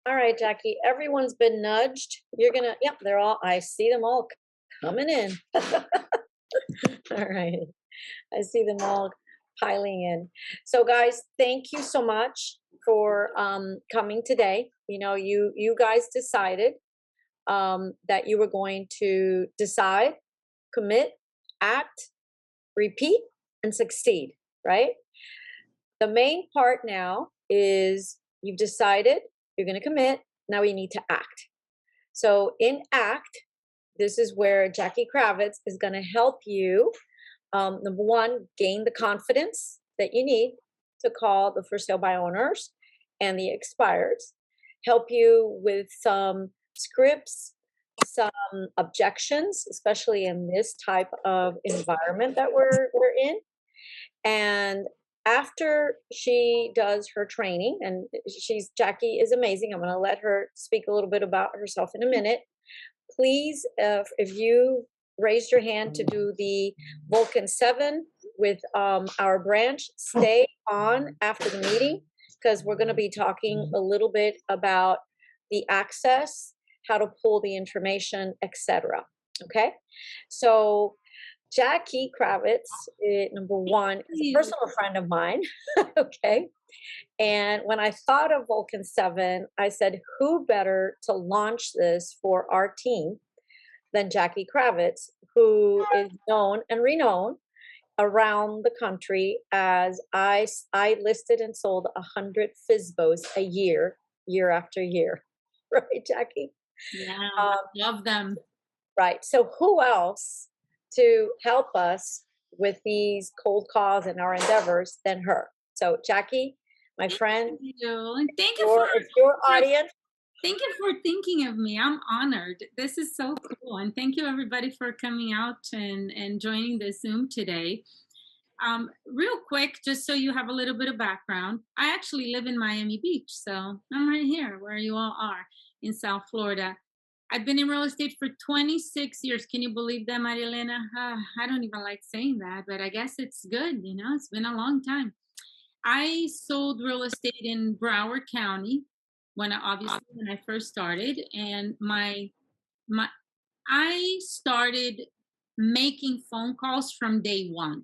All right, Jackie, everyone's been nudged. You're gonna, yep, they're all, I see them all coming in. All right. I see them all piling in. So guys, thank you so much for coming today. You guys decided that you were going to decide, commit, act, repeat, and succeed, right? The main part now is you've decided you're going to commit. Now you need to act. So in act, this is where Jackie Kravitz is going to help you. Number one, gain the confidence that you need to call the for sale by owners and the expireds. Help you with some scripts, some objections, especially in this type of environment that we're in. And after she does her training, and Jackie is amazing. I'm going to let her speak a little bit about herself in a minute. Please, if you raised your hand to do the Vulcan 7 with our branch, stay on after the meeting because we're going to be talking a little bit about the access, how to pull the information, etc. Okay, so Jackie Kravitz, number one, is a personal friend of mine. Okay. And when I thought of Vulcan 7, I said, who better to launch this for our team than Jackie Kravitz, who is known and renowned around the country as I listed and sold 100 FSBOs a year after year. Right, Jackie? Yeah, love them. Right. So who else to help us with these cold calls and our endeavors than her? So Jackie, my friend, Thank you. And thank you for it's your audience. thank you for thinking of me. I'm honored. This is so cool. And thank you everybody for coming out and joining the Zoom today. Real quick, just so you have a little bit of background, I actually live in Miami Beach. So I'm right here where you all are in South Florida. I've been in real estate for 26 years. Can you believe that, Maria Elena? I don't even like saying that, but I guess it's good. It's been a long time. I sold real estate in Broward County when I first started, and my I started making phone calls from day one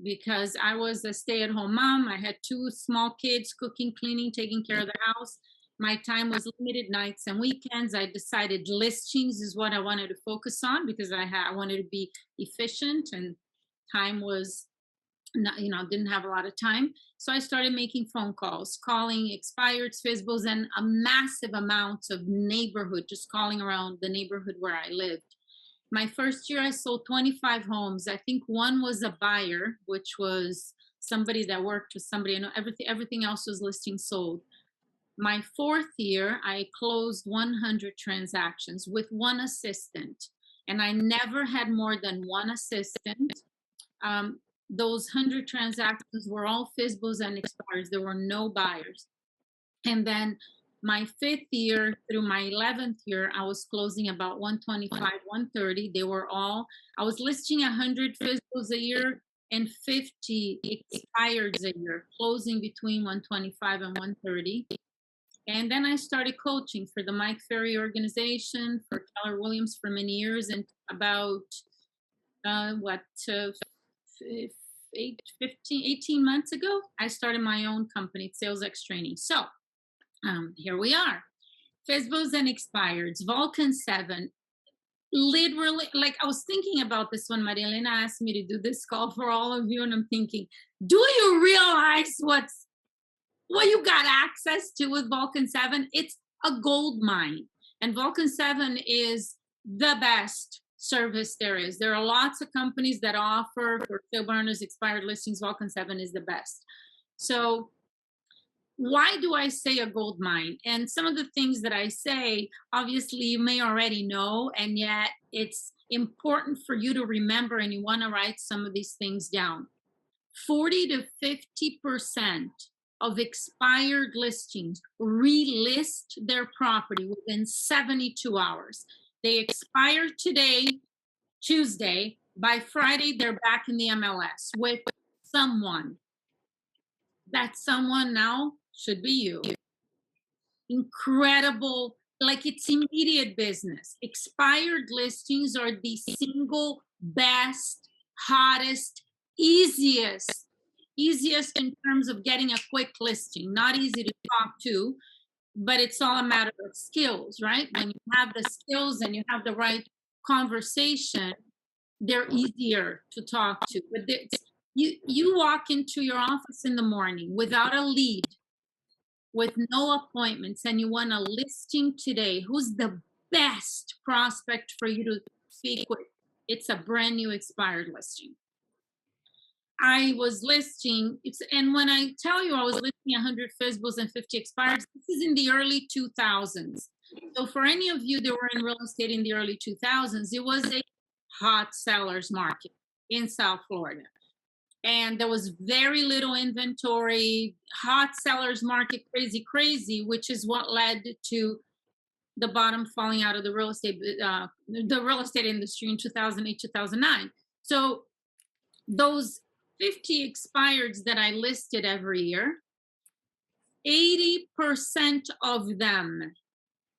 because I was a stay-at-home mom. I had two small kids, cooking, cleaning, taking care of the house. My time was limited, nights and weekends. I decided listings is what I wanted to focus on because I wanted to be efficient, and time was not, didn't have a lot of time. So I started making phone calls, calling expired FSBOs and a massive amount of neighborhood, just calling around the neighborhood where I lived. My first year, I sold 25 homes. I think one was a buyer, which was somebody that worked with somebody. I know everything else was listing sold. My fourth year, I closed 100 transactions with one assistant, and I never had more than one assistant. Those 100 transactions were all FSBOs and expires. There were no buyers. And then my fifth year through my 11th year, I was closing about 125, 130. I was listing 100 FSBOs a year and 50 expireds a year, closing between 125 and 130. And then I started coaching for the Mike Ferry organization, for Keller Williams for many years. And about 18 months ago, I started my own company, Sales X Training. So here we are. FSBOs and expireds, Vulcan 7. Literally, like I was thinking about this when Maria Elena asked me to do this call for all of you, and I'm thinking, do you realize what you got access to with Vulcan 7? It's a gold mine. And Vulcan 7 is the best service there is. There are lots of companies that offer for sale burners expired listings. Vulcan 7 is the best. So why do I say a gold mine? And some of the things that I say, obviously you may already know, and yet it's important for you to remember, and you want to write some of these things down. 40 to 50% of expired listings relist their property within 72 hours. They expire today, Tuesday. By Friday, they're back in the MLS with someone. That someone now should be you. incredible, like it's immediate business. Expired listings are the single best, hottest, easiest, easiest in terms of getting a quick listing. Not easy to talk to, but it's all a matter of skills, right? When you have the skills and you have the right conversation, they're easier to talk to. But you walk into your office in the morning without a lead, with no appointments, and you want a listing today, who's the best prospect for you to speak with? It's a brand new expired listing. I was listing, and when I tell you I was listing 100 FSBOs and 50 expireds, this is in the early 2000s. So for any of you that were in real estate in the early 2000s, it was a hot sellers market in South Florida. And there was very little inventory, hot sellers market, crazy, which is what led to the bottom falling out of the real estate industry in 2008, 2009. So those 50 expireds that I listed every year, 80% of them,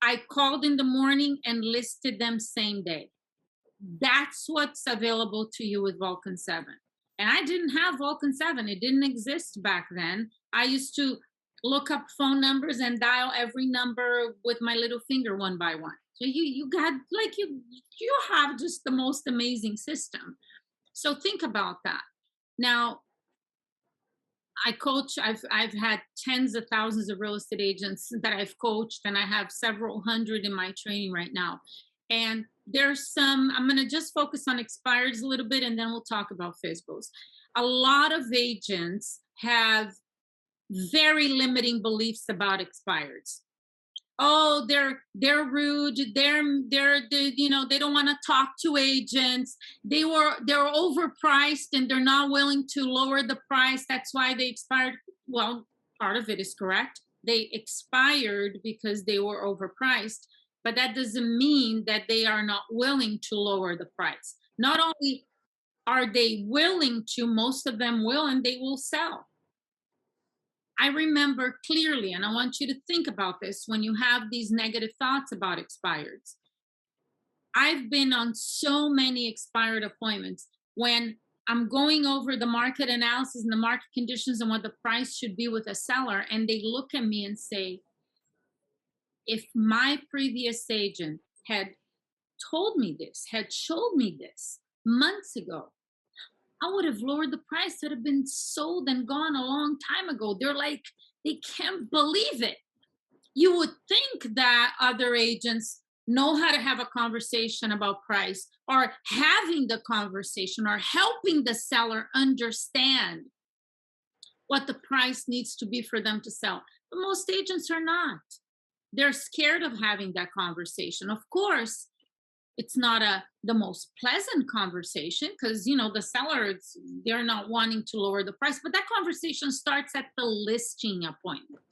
I called in the morning and listed them same day. That's what's available to you with Vulcan 7. And I didn't have Vulcan 7. It didn't exist back then. I used to look up phone numbers and dial every number with my little finger one by one. So you got, like, you have just the most amazing system. So think about that. Now, I coach, I've had tens of thousands of real estate agents that I've coached, and I have several hundred in my training right now. And there's some, I'm going to just focus on expireds a little bit, and then we'll talk about FSBOs. A lot of agents have very limiting beliefs about expireds. Oh, they're rude. They're you know, they don't want to talk to agents. They're overpriced and they're not willing to lower the price. That's why they expired. Well, part of it is correct. They expired because they were overpriced, but that doesn't mean that they are not willing to lower the price. Not only are they willing to, most of them will, and they will sell. I remember clearly, and I want you to think about this when you have these negative thoughts about expireds. I've been on so many expired appointments when I'm going over the market analysis and the market conditions and what the price should be with a seller, and they look at me and say, if my previous agent had told me this, had showed me this months ago, I would have lowered the price. It would have been sold and gone a long time ago. They're like, they can't believe it. You would think that other agents know how to have a conversation about price, or having the conversation, or helping the seller understand what the price needs to be for them to sell. But most agents are not. They're scared of having that conversation. Of course, it's not the most pleasant conversation, because, you know, the seller, they're not wanting to lower the price, but that conversation starts at the listing appointment.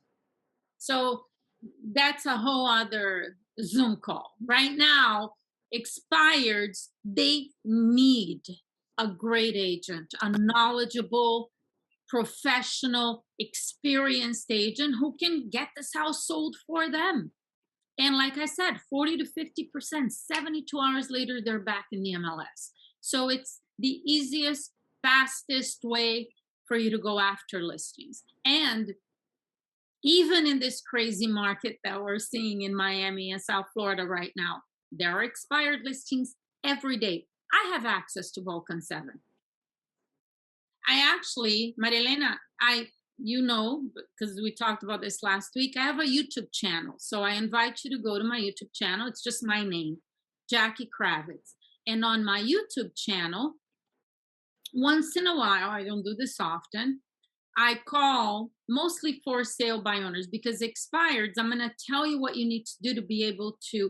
So that's a whole other Zoom call. Right now, expireds, they need a great agent, a knowledgeable, professional, experienced agent who can get this house sold for them. And like I said, 40 to 50%, 72 hours later, they're back in the MLS. So it's the easiest, fastest way for you to go after listings. And even in this crazy market that we're seeing in Miami and South Florida right now, there are expired listings every day. I have access to Vulcan 7. I actually, Marilena, you know, because we talked about this last week, I have a YouTube channel. So I invite you to go to my YouTube channel. It's just my name, Jackie Kravitz. And on my YouTube channel, once in a while, I don't do this often, I call mostly for sale by owners, because expireds, I'm going to tell you what you need to do to be able to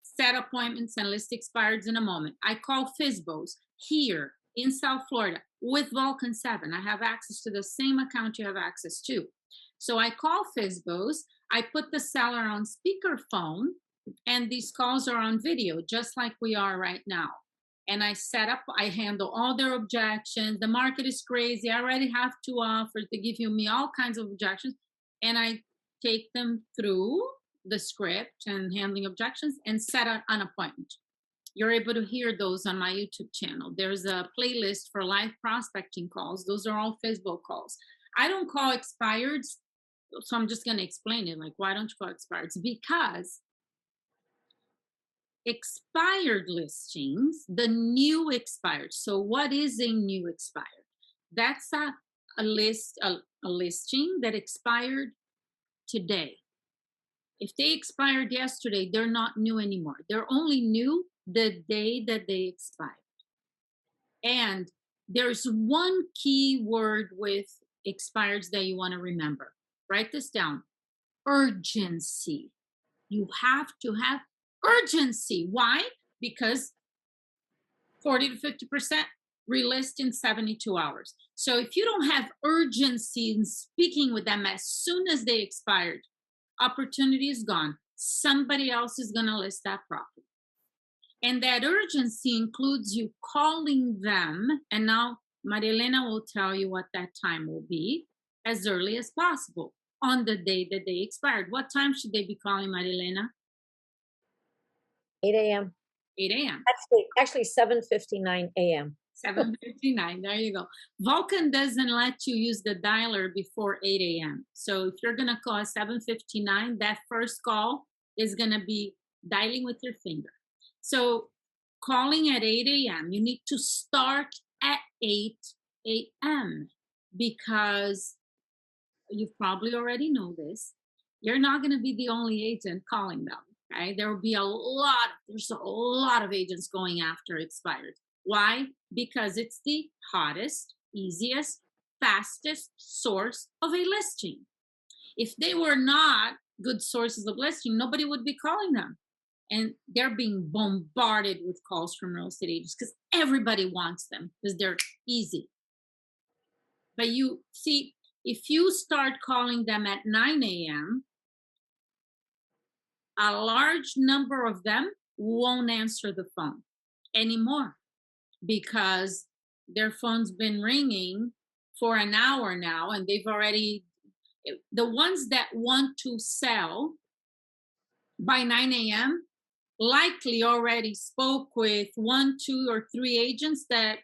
set appointments and list expireds in a moment. I call FSBOs here in South Florida with Vulcan 7. I have access to the same account you have access to. So I call FSBOs, I put the seller on speakerphone, and these calls are on video, just like we are right now. And I set up, I handle all their objections. The market is crazy. I already have 2 offers. They give me all kinds of objections. And I take them through the script and handling objections and set an appointment. You're able to hear those on my YouTube channel. There's a playlist for live prospecting calls. Those are all FSBO calls. I don't call expireds, so I'm just going to explain it. Like, why don't you call expireds? Because expired listings, the new expired. So what is a new expired? That's a listing that expired today. If they expired yesterday, they're not new anymore. They're only new the day that they expired. And there's one key word with expireds that you want to remember. Write this down. Urgency. You have to have urgency. Why? Because 40 to 50% relist in 72 hours. So if you don't have urgency in speaking with them as soon as they expired, opportunity is gone. Somebody else is going to list that property. And that urgency includes you calling them. And now Marilena will tell you what that time will be, as early as possible on the day that they expired. What time should they be calling, Marilena? 8 a.m. 8 a.m. Actually 7:59 a.m. 7:59. There you go. Vulcan doesn't let you use the dialer before 8 a.m. So if you're going to call at 7:59, that first call is going to be dialing with your finger. So calling at 8 a.m., you need to start at 8 a.m. because you probably already know this. You're not going to be the only agent calling them. Okay? There's a lot of agents going after expired. Why? Because it's the hottest, easiest, fastest source of a listing. If they were not good sources of listing, nobody would be calling them. And they're being bombarded with calls from real estate agents because everybody wants them because they're easy. But you see, if you start calling them at 9 a.m., a large number of them won't answer the phone anymore because their phone's been ringing for an hour now, and they've already, the ones that want to sell by 9 a.m. likely already spoke with 1, 2, or 3 agents that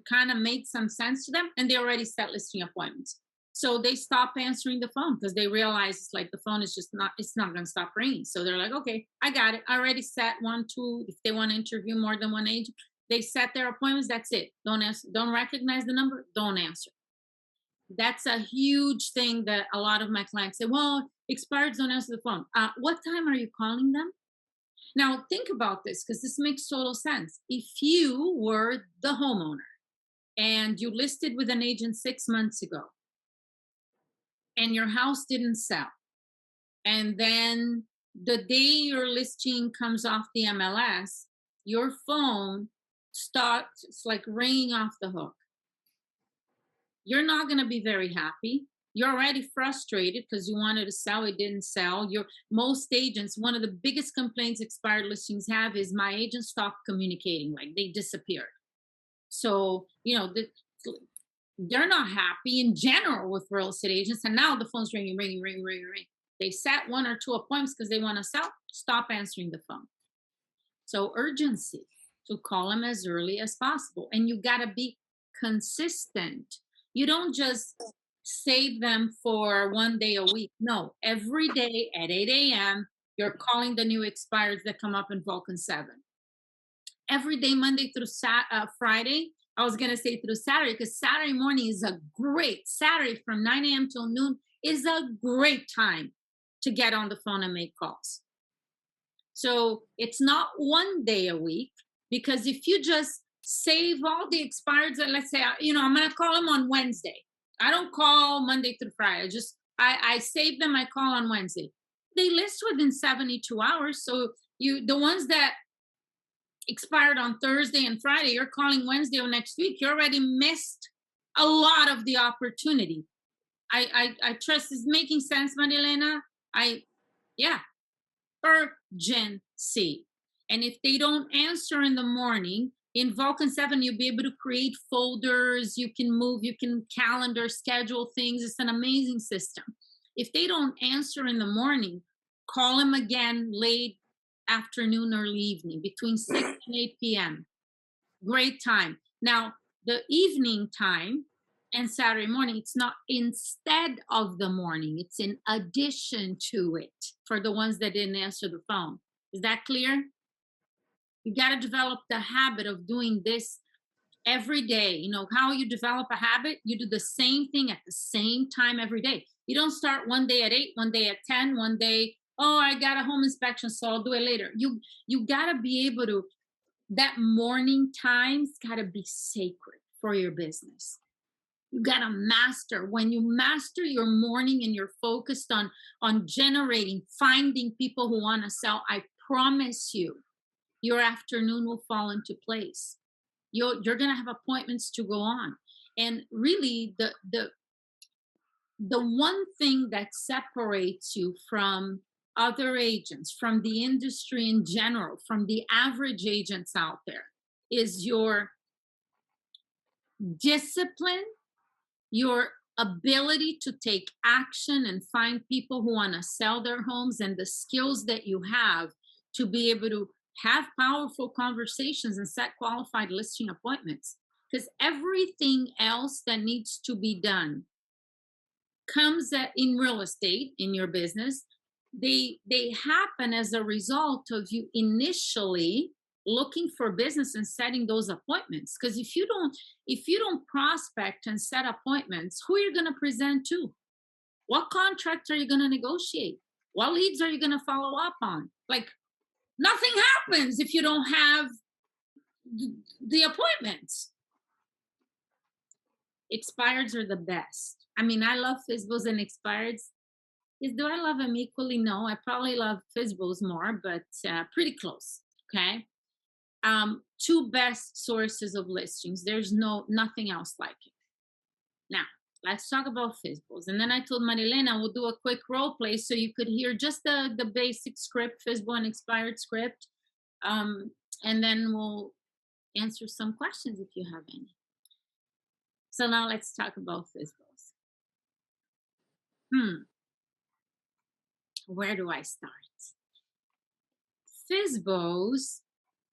kind of made some sense to them, and they already set listing appointments. So they stop answering the phone because they realize it's like the phone is just not, it's not going to stop ringing. So they're like, okay, I got it. I already set 1, 2. If they want to interview more than one agent, they set their appointments. That's it. Don't answer. Don't recognize the number. Don't answer. That's a huge thing that a lot of my clients say, well, expireds don't answer the phone. What time are you calling them? Now, think about this because this makes total sense. If you were the homeowner and you listed with an agent 6 months ago and your house didn't sell, and then the day your listing comes off the MLS, your phone starts, it's like ringing off the hook. You're not going to be very happy. You're already frustrated because you wanted to sell, it didn't sell. Most agents, one of the biggest complaints expired listings have is my agent stopped communicating, like they disappeared. So, they're not happy in general with real estate agents. And now the phone's ringing. They set 1 or 2 appointments because they want to sell, stop answering the phone. So urgency to call them as early as possible. And you got to be consistent. You don't just save them for 1 day a week. No, every day at 8 a.m., you're calling the new expireds that come up in Vulcan 7. Every day, Monday through Friday. I was going to say through Saturday because Saturday morning is Saturday from 9 a.m. till noon is a great time to get on the phone and make calls. So it's not 1 day a week, because if you just save all the expireds, and let's say, I'm going to call them on Wednesday. I don't call Monday through Friday. I save them. I call on Wednesday. They list within 72 hours. So the ones that expired on Thursday and Friday, you're calling Wednesday of next week. You already missed a lot of the opportunity. I trust it's making sense, Marilena. Urgency. And if they don't answer in the morning, in Vulcan 7, you'll be able to create folders. You can move, you can calendar, schedule things. It's an amazing system. If they don't answer in the morning, call them again late afternoon, early evening, between 6 and 8 p.m. Great time. Now, the evening time and Saturday morning, it's not instead of the morning, it's in addition to it for the ones that didn't answer the phone. Is that clear? You got to develop the habit of doing this every day. You know how you develop a habit? You do the same thing at the same time every day. You don't start one day at 8, one day at 10, one day, oh, I got a home inspection, so I'll do it later. You got to be able to, that morning time's got to be sacred for your business. You got to master. When you master your morning and you're focused on generating, finding people who want to sell, I promise you, your afternoon will fall into place. You're going to have appointments to go on. And really, the one thing that separates you from other agents, from the industry in general, from the average agents out there, is your discipline, your ability to take action and find people who want to sell their homes, and the skills that you have to be able to have powerful conversations and set qualified listing appointments. Because everything else that needs to be done comes in real estate, in your business. They happen as a result of you initially looking for business and setting those appointments. Because if you don't prospect and set appointments, who are you going to present to? What contracts are you going to negotiate? What leads are you going to follow up on? Like, nothing happens if you don't have the appointments. Expireds are the best. I mean, I love FSBOs and expireds. Do I love them equally? No, I probably love FSBOs more, but pretty close. Okay. Two best sources of listings. There's nothing else like it. Now, let's talk about FSBOs. And then I told Marilena we'll do a quick role play so you could hear just the basic script, FSBO and expired script. And then we'll answer some questions if you have any. So now let's talk about FSBOs. Where do I start? FSBOs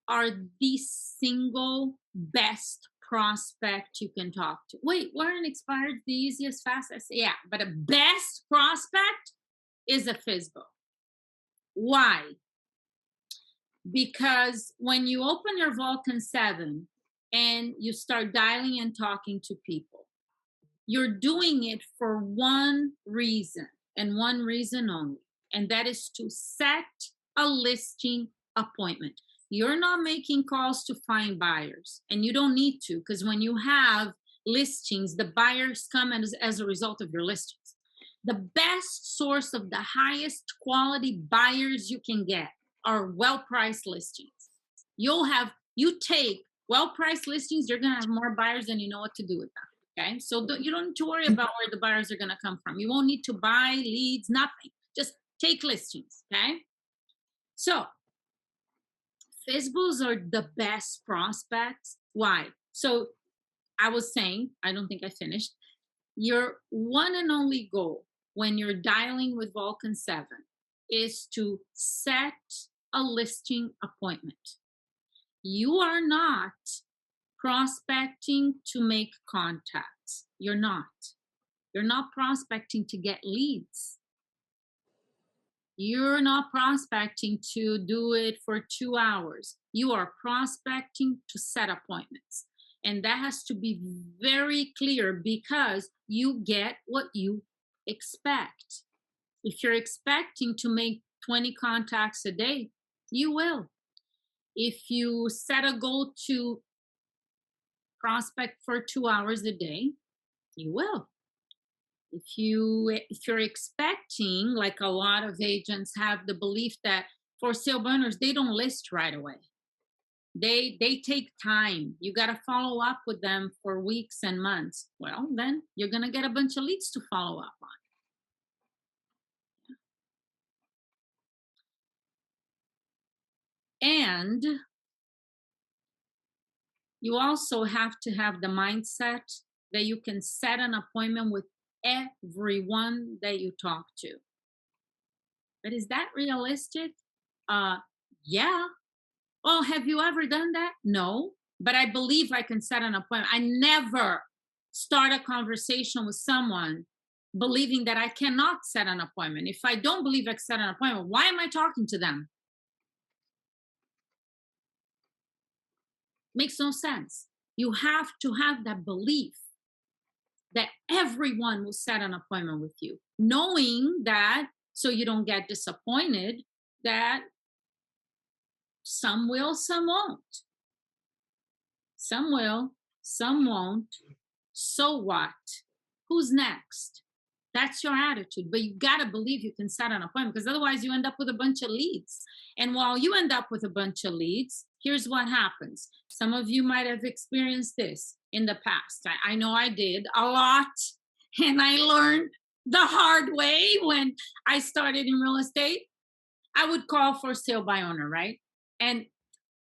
are the single best prospect you can talk to. Wait, weren't expired the easiest, fastest? Yeah, but a best prospect is a FSBO. Why? Because when you open your Vulcan 7 and you start dialing and talking to people, you're doing it for one reason and one reason only, and that is to set a listing appointment. You're not making calls to find buyers, and you don't need to, because when you have listings, the buyers come as a result of your listings. The best source of the highest quality buyers you can get are well-priced listings. You take well-priced listings, you're going to have more buyers than you know what to do with them. Okay, so you don't need to worry about where the buyers are going to come from. You won't need to buy leads, nothing. Just take listings. Okay, so FSBOs are the best prospects. Why? So I was saying, I don't think I finished. Your one and only goal when you're dialing with Vulcan 7 is to set a listing appointment. You are not prospecting to make contacts. You're not. You're not prospecting to get leads. You're not prospecting to do it for 2 hours. You are prospecting to set appointments. And that has to be very clear, because you get what you expect. If you're expecting to make 20 contacts a day, you will. If you set a goal to prospect for 2 hours a day, you will. If you're expecting, like a lot of agents have the belief that for sale burners, they don't list right away. They take time. You got to follow up with them for weeks and months. Well, then you're going to get a bunch of leads to follow up on. And you also have to have the mindset that you can set an appointment with everyone that you talk to. But is that realistic? Uh, yeah. Oh, have you ever done that? No. But I believe I can set an appointment. I never start a conversation with someone believing that I cannot set an appointment. If I don't believe I can set an appointment, why am I talking to them? Makes no sense. You have to have that belief that everyone will set an appointment with you, knowing that, so you don't get disappointed, that some will, some won't. Some will, some won't. So what? Who's next? That's your attitude. But you got to believe you can set an appointment, because otherwise you end up with a bunch of leads. And while you end up with a bunch of leads, here's what happens. Some of you might have experienced this in the past. I know I did a lot. And I learned the hard way when I started in real estate. I would call for sale by owner, right? And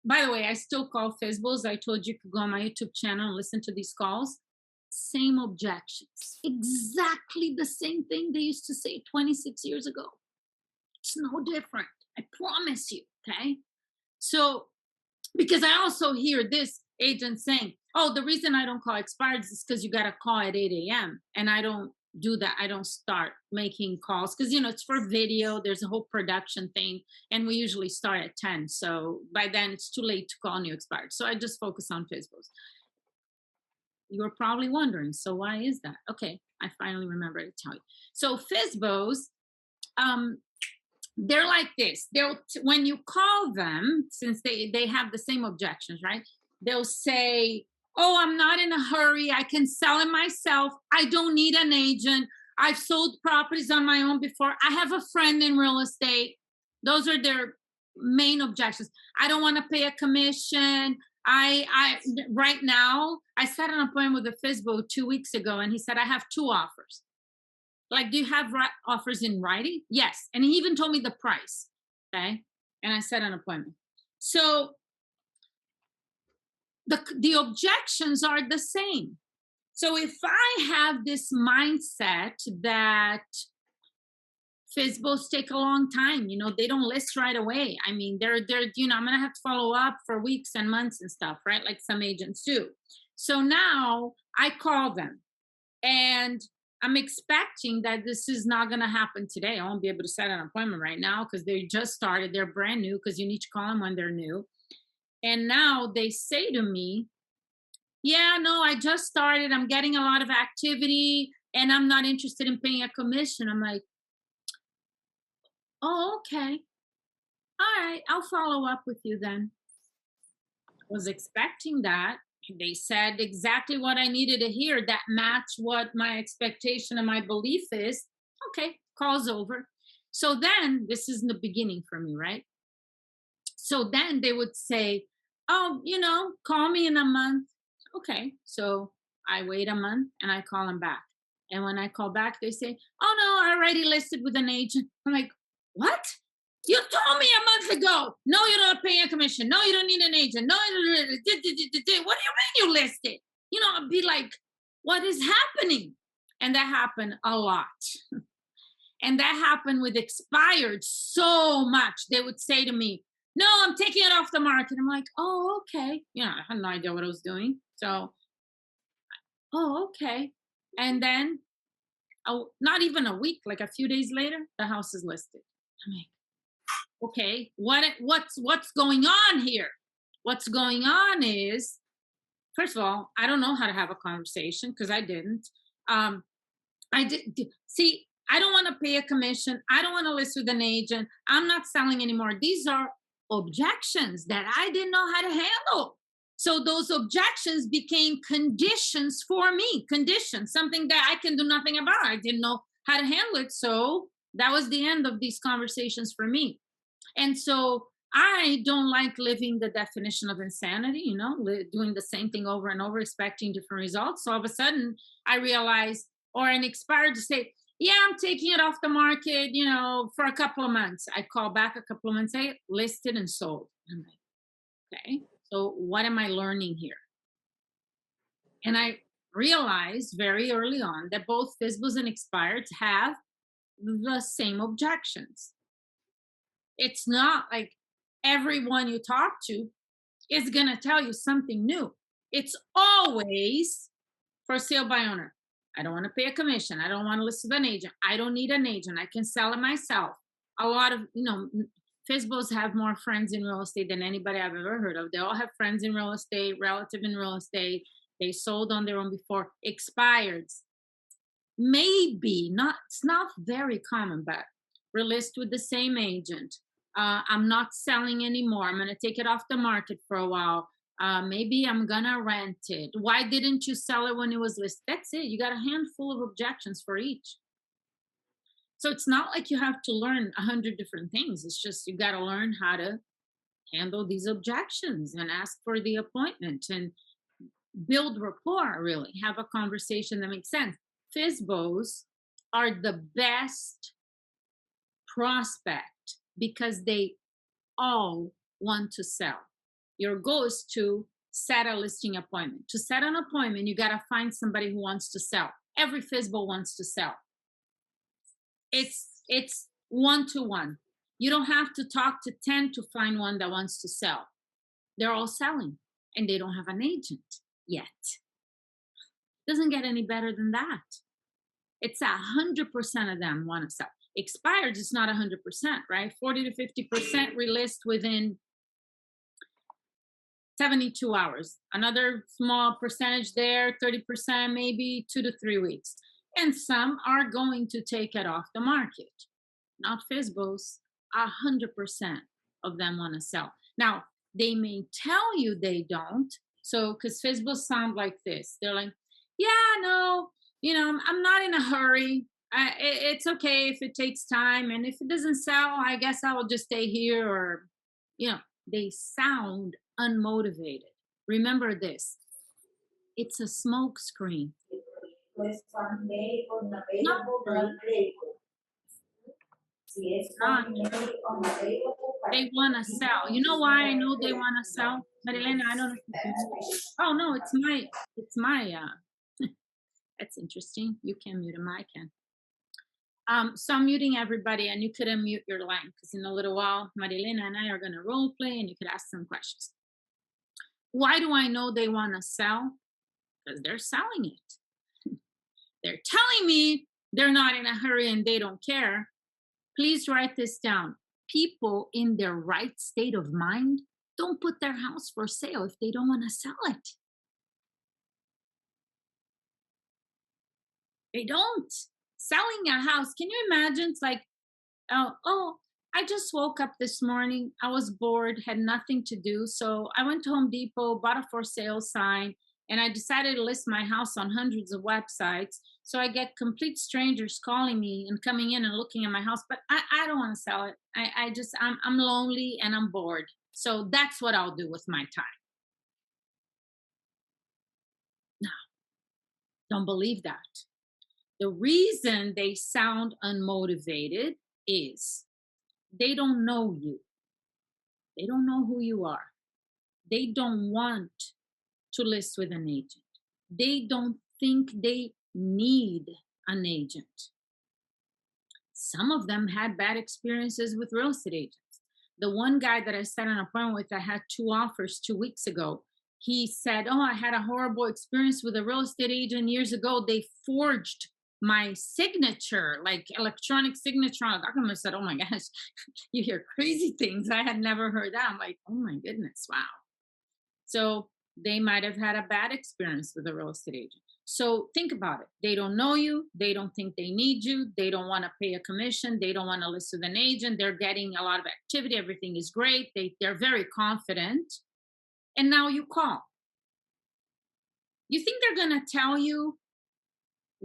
by the way, I still call FSBOs. I told you could go on my YouTube channel and listen to these calls. Same objections. Exactly the same thing they used to say 26 years ago. It's no different. I promise you. Okay. So, because I also hear this agent saying, oh, the reason I don't call expireds is because you got to call at 8 a.m. And I don't do that. I don't start making calls because, it's for video. There's a whole production thing. And we usually start at 10. So by then it's too late to call new expired. So I just focus on FSBOs. You're probably wondering, so why is that? Okay, I finally remember to tell you. So FSBOs, they're like this. When you call them, since they have the same objections, right? They'll say, oh, I'm not in a hurry. I can sell it myself. I don't need an agent. I've sold properties on my own before. I have a friend in real estate. Those are their main objections. I don't want to pay a commission. I right now, I set an appointment with a FSBO 2 weeks ago, and he said, I have 2 offers. Like, do you have offers in writing? Yes. And he even told me the price. Okay. And I set an appointment. So the objections are the same. So if I have this mindset that FSBOs take a long time, they don't list right away. I mean, they're I'm going to have to follow up for weeks and months and stuff, right? Like some agents do. So now I call them, and I'm expecting that this is not going to happen today. I won't be able to set an appointment right now because they just started. They're brand new, because you need to call them when they're new. And now they say to me, yeah, no, I just started. I'm getting a lot of activity and I'm not interested in paying a commission. I'm like, oh, okay. All right, I'll follow up with you then. I was expecting that. They said exactly what I needed to hear that matched what my expectation and my belief is. Okay, call's over. So then, this is in the beginning for me, right? So then they would say, oh, call me in a month. Okay, so I wait a month and I call them back. And when I call back, they say, oh, no, I already listed with an agent. I'm like, what? You told me a month ago. No, you don't pay a commission. No, you don't need an agent. No, what do you mean you listed? I'd be like, what is happening? And that happened a lot. And that happened with expired so much. They would say to me, no, I'm taking it off the market. I'm like, oh, okay. I had no idea what I was doing. So, oh, okay. And then, not even a week, like a few days later, the house is listed. I'm like, okay, what's going on here? What's going on is, first of all, I don't know how to have a conversation because I didn't. See, I don't want to pay a commission. I don't want to list with an agent. I'm not selling anymore. These are objections that I didn't know how to handle. So those objections became conditions for me, something that I can do nothing about. I didn't know how to handle it. So that was the end of these conversations for me. And so I don't like living the definition of insanity, doing the same thing over and over, expecting different results. So all of a sudden I realized, or an expired to say, yeah, I'm taking it off the market, for a couple of months. I call back a couple of months, I listed and sold. I'm like, okay, so what am I learning here? And I realized very early on that both FSBOs and expireds have the same objections. It's not like everyone you talk to is going to tell you something new. It's always for sale by owner. I don't want to pay a commission. I don't want to list with an agent. I don't need an agent. I can sell it myself. A lot of, FSBOs have more friends in real estate than anybody I've ever heard of. They all have friends in real estate, relative in real estate. They sold on their own before. Expireds, maybe not. It's not very common, but relist with the same agent. I'm not selling anymore. I'm going to take it off the market for a while. Maybe I'm going to rent it. Why didn't you sell it when it was listed? That's it. You got a handful of objections for each. So it's not like you have to learn 100 different things. It's just you got to learn how to handle these objections and ask for the appointment and build rapport, really. Have a conversation that makes sense. FSBOs are the best prospect because they all want to sell. Your goal is to set a listing appointment. To set an appointment, you got to find somebody who wants to sell. Every FSBO wants to sell. It's one-to-one. You don't have to talk to 10 to find one that wants to sell. They're all selling and they don't have an agent yet. Doesn't get any better than that. It's 100% of them want to sell. Expired is not 100%, right? 40 to 50% relist within 72 hours. Another small percentage there, 30%, maybe 2 to 3 weeks. And some are going to take it off the market. Not FSBOs. 100% of them want to sell. Now, they may tell you they don't. So, because FSBOs sound like this. They're like, yeah, no, I'm not in a hurry. It's okay if it takes time. And if it doesn't sell, I guess I will just stay here. Or, they sound unmotivated. Remember this. It's a smoke screen. They want to sell. You know why I know they want to sell? Marilena, I don't know if you can. Oh, no, it's my, that's interesting. You can mute him, I can. So I'm muting everybody and you could unmute your line because in a little while, Marilena and I are going to role play and you could ask some questions. Why do I know they want to sell? Because they're selling it. They're telling me they're not in a hurry and they don't care. Please write this down. People in their right state of mind don't put their house for sale if they don't want to sell it. They don't. Selling a house, can you imagine? It's like, oh, I just woke up this morning. I was bored, had nothing to do. So I went to Home Depot, bought a for sale sign, and I decided to list my house on hundreds of websites. So I get complete strangers calling me and coming in and looking at my house, but I don't want to sell it. I'm lonely and I'm bored. So that's what I'll do with my time. No, don't believe that. The reason they sound unmotivated is they don't know you. They don't know who you are. They don't want to list with an agent. They don't think they need an agent. Some of them had bad experiences with real estate agents. The one guy that I set an appointment with, I had 2 offers 2 weeks ago. He said, oh, I had a horrible experience with a real estate agent years ago. They forged my signature, like electronic signature on a document. I said, oh my gosh, you hear crazy things. I had never heard that. I'm like, oh my goodness, wow. So they might have had a bad experience with a real estate agent. So think about it. They don't know you. They don't think they need you. They don't want to pay a commission. They don't want to list with an agent. They're getting a lot of activity. Everything is great. They're very confident. And now you call. You think they're going to tell you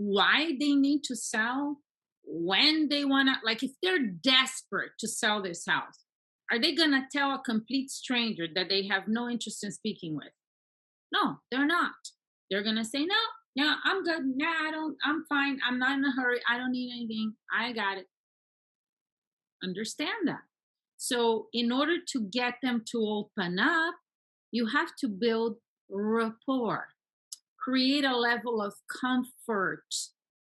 why they need to sell, when they want to, like if they're desperate to sell this house, are they going to tell a complete stranger that they have no interest in speaking with? No, they're not. They're going to say, no, I'm good. No, I'm fine. I'm not in a hurry. I don't need anything. I got it. Understand that. So in order to get them to open up, you have to build rapport. create a level of comfort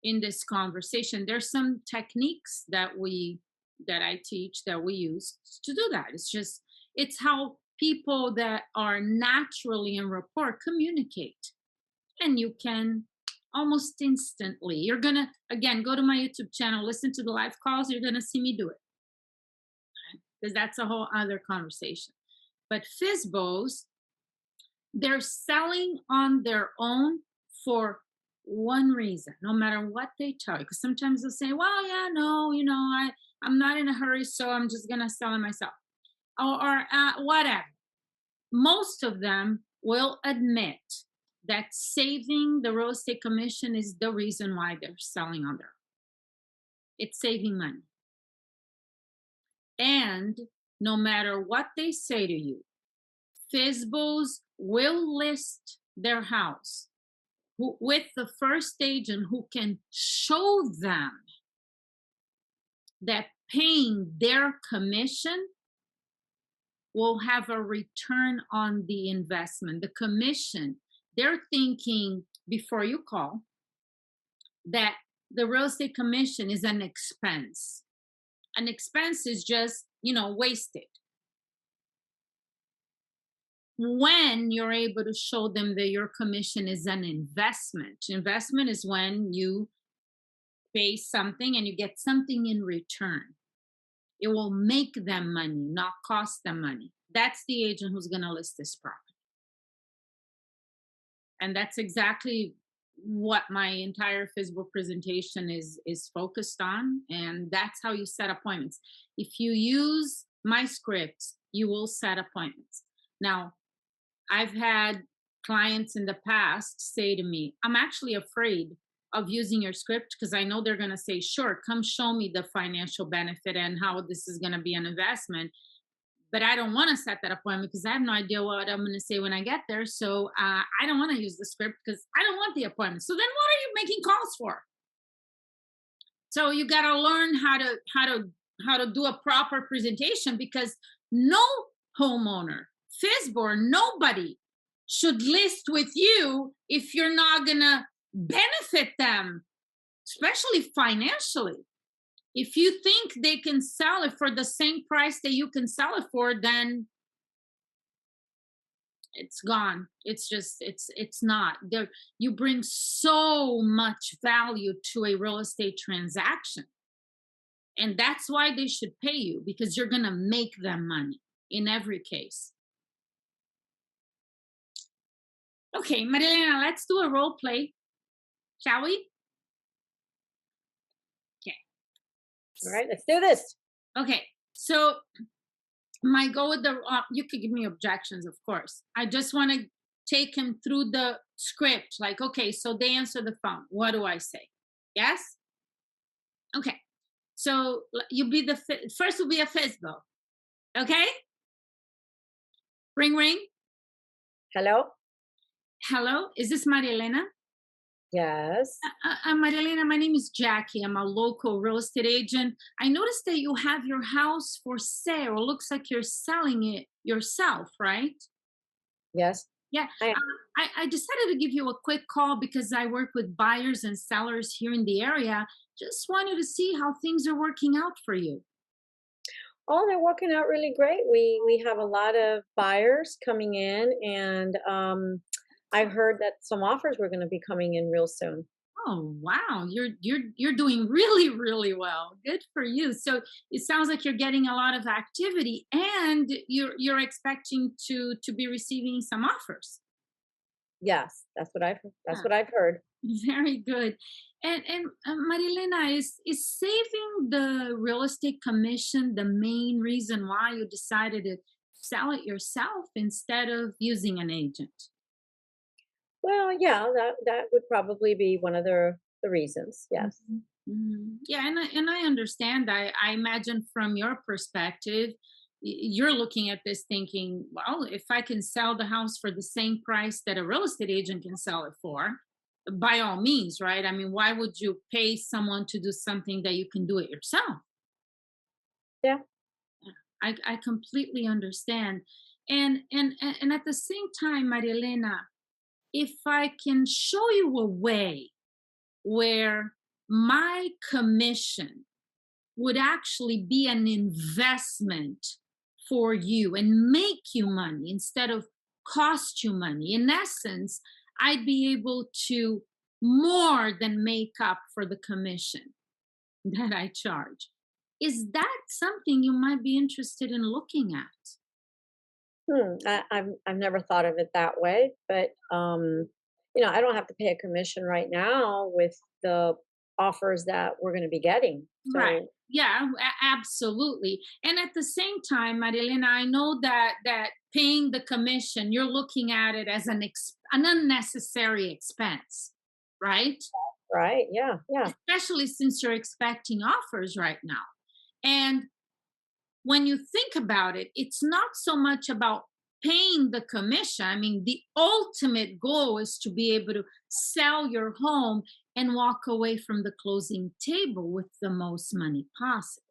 in this conversation. There's some techniques that I teach that we use to do that. It's how people that are naturally in rapport communicate. And you can almost instantly. You're gonna again go to my YouTube channel, listen to the live calls, you're gonna see me do it. Because that's a whole other conversation. But FSBOs, they're selling on their own for one reason, no matter what they tell you. Because sometimes they'll say, well, yeah, no, I'm not in a hurry, so I'm just going to sell it myself. Or whatever. Most of them will admit that saving the real estate commission is the reason why they're selling on their own. It's saving money. And no matter what they say to you, FSBOs will list their house with the first agent who can show them that paying their commission will have a return on the investment. The commission, they're thinking before you call that the real estate commission is an expense. An expense is just, wasted. When you're able to show them that your commission is an investment. Investment is when you pay something and you get something in return. It will make them money, not cost them money. That's the agent who's going to list this property. And that's exactly what my entire FSBO presentation is focused on. And that's how you set appointments. If you use my scripts, you will set appointments. Now, I've had clients in the past say to me, I'm actually afraid of using your script because I know they're going to say, sure, come show me the financial benefit and how this is going to be an investment. But I don't want to set that appointment because I have no idea what I'm going to say when I get there. So I don't want to use the script because I don't want the appointment. So then what are you making calls for? So you got to learn how to do a proper presentation, because no homeowner, FSBO, nobody should list with you if you're not going to benefit them, especially financially. If you think they can sell it for the same price that you can sell it for, then it's gone. It's not there. You bring so much value to a real estate transaction. And that's why they should pay you, because you're going to make them money in every case. Okay, Marilena, let's do a role play. Shall we? All right, let's do this. Okay, so my goal with you could give me objections, of course. I just want to take him through the script. Like, okay, so they answer the phone. What do I say? Yes? Okay, so you be first will be a FSBO. Okay? Ring, ring. Hello? Hello, is this Maria Elena? Yes. Maria Elena, my name is Jackie. I'm a local real estate agent. I noticed that you have your house for sale. It looks like you're selling it yourself, right? Yes. Yeah. I decided to give you a quick call because I work with buyers and sellers here in the area. Just wanted to see how things are working out for you. Oh, they're working out really great. We have a lot of buyers coming in, and I heard that some offers were going to be coming in real soon. Oh wow, you're doing really, really well. Good for you. So it sounds like you're getting a lot of activity, and you're expecting to be receiving some offers. Yes, that's what I've heard. Very good. And Marilena, is saving the real estate commission the main reason why you decided to sell it yourself instead of using an agent? Well, yeah, that would probably be one of the reasons. Yes. Yeah, and I understand. I imagine from your perspective, you're looking at this thinking, well, if I can sell the house for the same price that a real estate agent can sell it for, by all means, right? I mean, why would you pay someone to do something that you can do it yourself? Yeah. I completely understand. And at the same time, Maria Elena, if I can show you a way where my commission would actually be an investment for you and make you money instead of cost you money. In essence, I'd be able to more than make up for the commission that I charge. Is that something you might be interested in looking at? I've never thought of it that way, but I don't have to pay a commission right now with the offers that we're going to be getting. Right. So, Yeah, absolutely. And at the same time, Marilena, I know that paying the commission, you're looking at it as an unnecessary expense, right? right? Yeah, yeah. Especially since you're expecting offers right now. And when you think about it, it's not so much about paying the commission. I mean, the ultimate goal is to be able to sell your home and walk away from the closing table with the most money possible,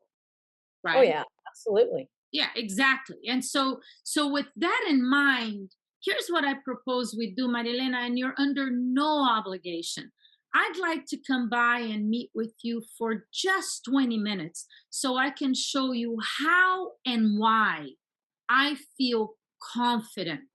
Oh, right? yeah, absolutely. Yeah, exactly. And so with that in mind, here's what I propose we do, Marilena, and you're under no obligation. I'd like to come by and meet with you for just 20 minutes so I can show you how and why I feel confident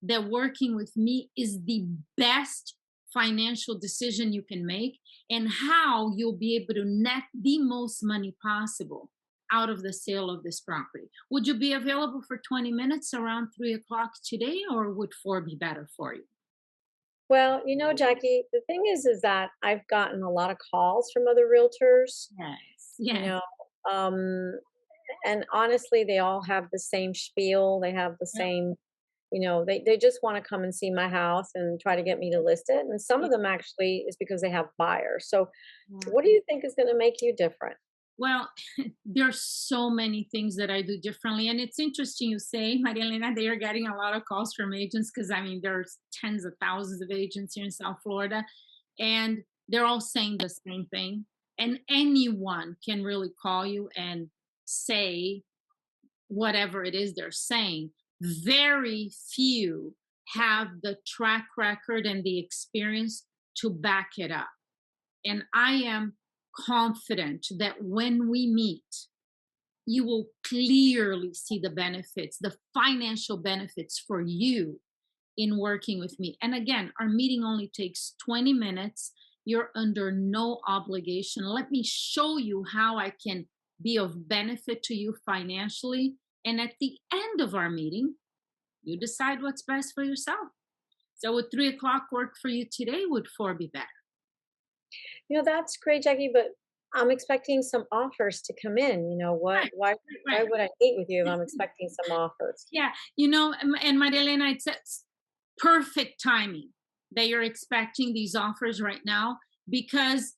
that working with me is the best financial decision you can make and how you'll be able to net the most money possible out of the sale of this property. Would you be available for 20 minutes around 3 o'clock today, or would 4 be better for you? Well, Jackie, the thing is that I've gotten a lot of calls from other realtors, Yes, you yes. know, um, and honestly, they all have the same spiel. They have the Yep. same, they just want to come and see my house and try to get me to list it. And some of them actually is because they have buyers. So, what do Yeah. you think is going to make you different? Well, there's so many things that I do differently. And it's interesting you say, Maria Elena, they are getting a lot of calls from agents because I mean, there's tens of thousands of agents here in South Florida, and they're all saying the same thing. And anyone can really call you and say whatever it is they're saying. Very few have the track record and the experience to back it up. And I am confident that when we meet, you will clearly see the benefits, the financial benefits for you in working with me. And again, our meeting only takes 20 minutes. You're under no obligation. Let me show you how I can be of benefit to you financially. And at the end of our meeting, you decide what's best for yourself. So, would 3 o'clock work for you today? Would 4 be better? That's great, Jackie, but I'm expecting some offers to come in. What Right, why right, would I meet with you if right. I'm expecting some offers? Yeah, and Marilena, it's perfect timing that you're expecting these offers right now because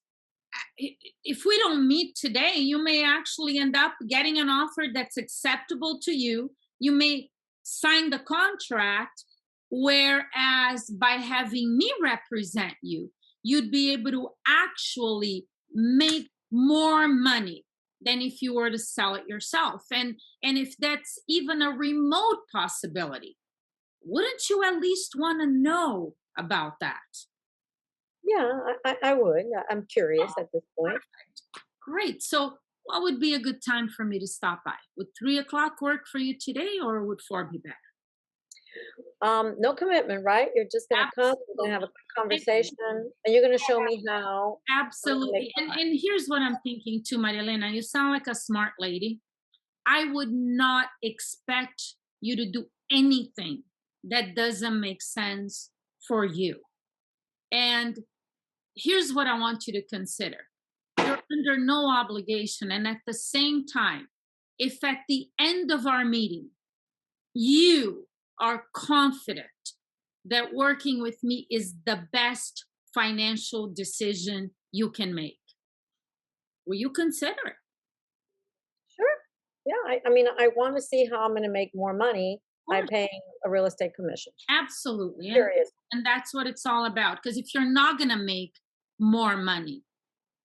if we don't meet today, you may actually end up getting an offer that's acceptable to you. You may sign the contract, whereas by having me represent you, you'd be able to actually make more money than if you were to sell it yourself. And if that's even a remote possibility, wouldn't you at least want to know about that? Yeah, I would. I'm curious at this point. Perfect. Great. So, what would be a good time for me to stop by? Would 3 o'clock work for you today, or would 4 be better? No commitment, right? You're just gonna come, we're gonna have a Absolutely. quick conversation, and you're gonna show me how I'm gonna make Absolutely. And here's what I'm thinking too, Marilena. You sound like a smart lady. I would not expect you to do anything that doesn't make sense for you. And here's what I want you to consider. You're under no obligation. And at the same time, if at the end of our meeting, you are confident that working with me is the best financial decision you can make, will you consider it? sure. Yeah, I mean, I wanna see how I'm gonna make more money Of by course, paying a real estate commission. absolutely. Curious. And that's what it's all about. Because if you're not going to make more money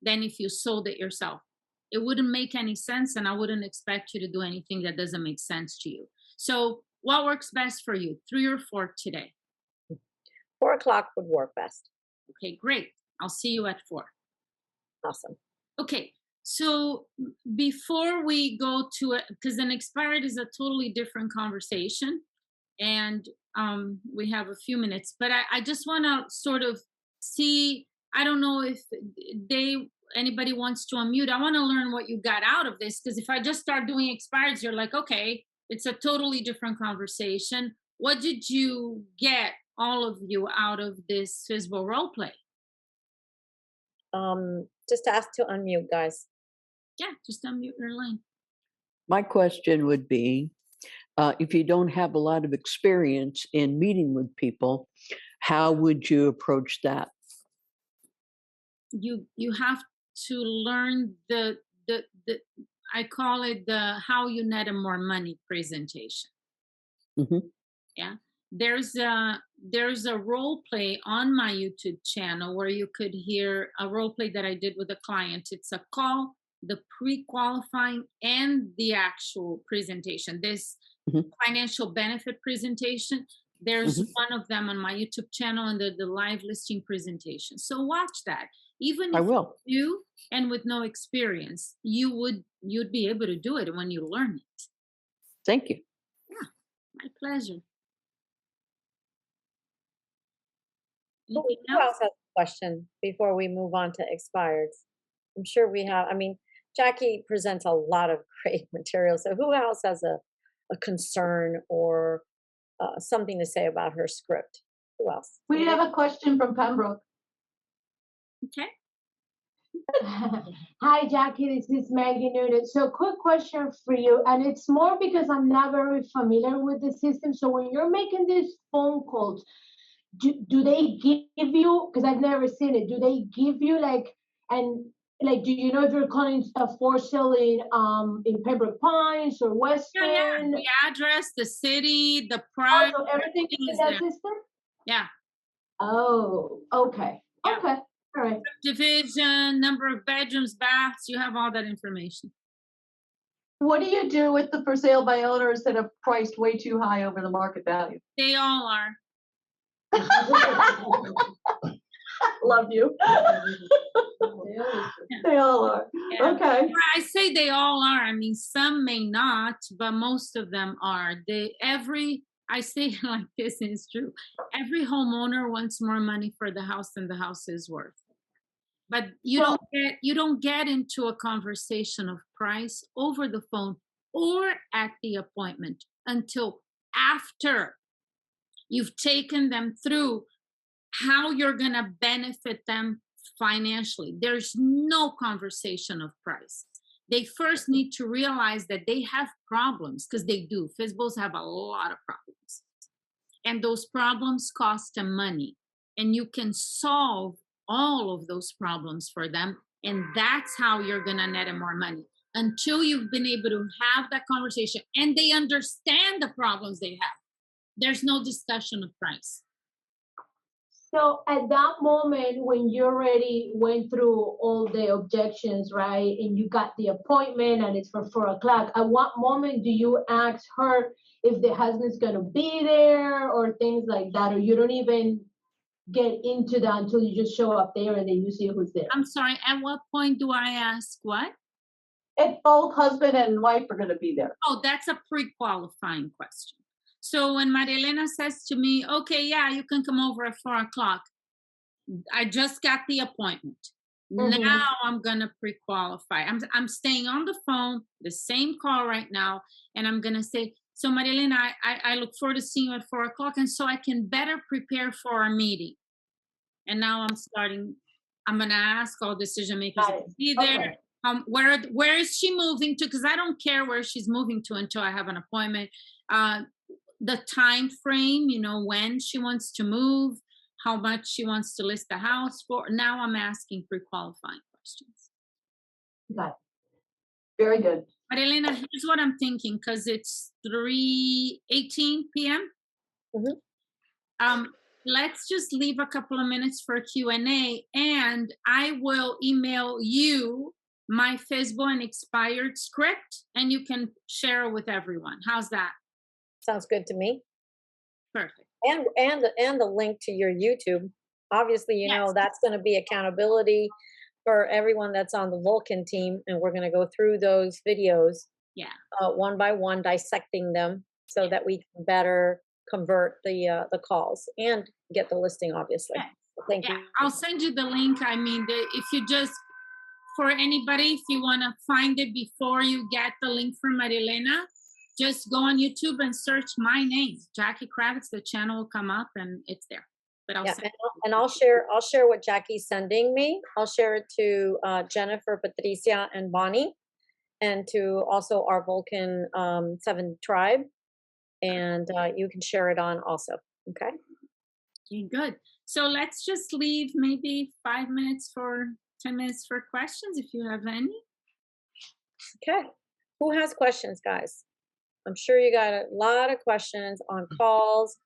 than if you sold it yourself, it wouldn't make any sense. And I wouldn't expect you to do anything that doesn't make sense to you. So, what works best for you, 3 or 4 today? 4 o'clock would work best. Okay, great. I'll see you at 4. Awesome. Okay, so before we go to it, because an expired is a totally different conversation, and we have a few minutes, but I just want to sort of see. I don't know if anybody wants to unmute. I want to learn what you got out of this, because if I just start doing expireds, you're like, okay, it's a totally different conversation. What did you get, all of you, out of this FSBO role play? Just ask to unmute, guys. Yeah, just unmute your line. My question would be, if you don't have a lot of experience in meeting with people, how would you approach that? You have to learn the I call it the how you net them more money presentation. Hmm. Yeah, there's a role play on my YouTube channel where you could hear a role play that I did with a client. It's a call, the pre-qualifying, and the actual presentation. This Hmm. financial benefit presentation, there's Hmm. one of them on my YouTube channel, and the live listing presentation. So watch that. Even I if will. you and with no experience, you'd be able to do it when you learn it. Thank you. Yeah, my pleasure. Who Anything who else? else has a question before we move on to expireds? I'm sure we have. I mean, Jackie presents a lot of great material. So who else has a concern or something to say about her script? Who else? We have a question from Pembroke. Okay. Hi, Jackie. This is Maggie Newton. So, quick question for you, and it's more because I'm not very familiar with the system. So, when you're making these phone calls, do they give you? Because I've never seen it. Do they give you do you know if you're calling for sale in Pembroke Pines or Weston? Yeah. The address, the city, the price, Also, everything everything in is that there. system? Yeah. Oh, okay. Yeah. Okay. All right. Division, number of bedrooms, baths, you have all that information. What do you do with the for sale by owners that are priced way too high over the market value? They all are. Love you. They all are. Yeah. Okay. Well, I say they all are. I mean, some may not, but most of them are. I say it like this, and it's true. Every homeowner wants more money for the house than the house is worth. But you don't get into a conversation of price over the phone or at the appointment until after you've taken them through how you're going to benefit them financially. There's no conversation of price. They first need to realize that they have problems, because they do. FSBOs have a lot of problems. And those problems cost them money. And you can solve all of those problems for them. And that's how you're going to net them more money. Until you've been able to have that conversation and they understand the problems they have, there's no discussion of price. So at that moment, when you already went through all the objections, right, and you got the appointment and it's for 4 o'clock, at what moment do you ask her if the husband's going to be there or things like that? Or you don't even get into that until you just show up there and then you see who's there? I'm sorry, at what point do I ask what? If both husband and wife are going to be there. Oh, that's a pre-qualifying question. So when Marilena says to me, okay, yeah, you can come over at 4 o'clock. I just got the appointment. Mhm. Now I'm going to pre-qualify. I'm staying on the phone, the same call right now. And I'm going to say, so Marilena, I look forward to seeing you at 4 o'clock. And so I can better prepare for our meeting. And now I'm going to ask all decision makers to be there. Okay. Where is she moving to? Because I don't care where she's moving to until I have an appointment. The time frame, when she wants to move, how much she wants to list the house for. Now I'm asking pre-qualifying questions. Got it. Very good. But Elena, here's what I'm thinking, because it's 3:18 p.m. Mhm. Let's just leave a couple of minutes for Q&A, and I will email you my FSBO and expired script, and you can share it with everyone. How's that? Sounds good to me. Perfect. and the link to your YouTube. Obviously, you know Yes. that's going to be accountability for everyone that's on the Vulcan team, and we're going to go through those videos Yeah. one by one, dissecting them so that we can better convert the calls and get the listing. Obviously, Yeah. so thank Yeah. you. I'll send you the link. I mean, if you just, for anybody, if you want to find it before you get the link from Marilena, just go on YouTube and search my name, Jackie Kravitz. The channel will come up and it's there. But I'll Yeah, send and I'll share what Jackie's sending me. I'll share it to Jennifer, Patricia, and Bonnie, and to also our Vulcan 7 tribe, and you can share it on also. Okay. Okay, good. So let's just leave maybe 5 minutes for 10 minutes for questions if you have any. Okay. Who has questions, guys? I'm sure you got a lot of questions on calls,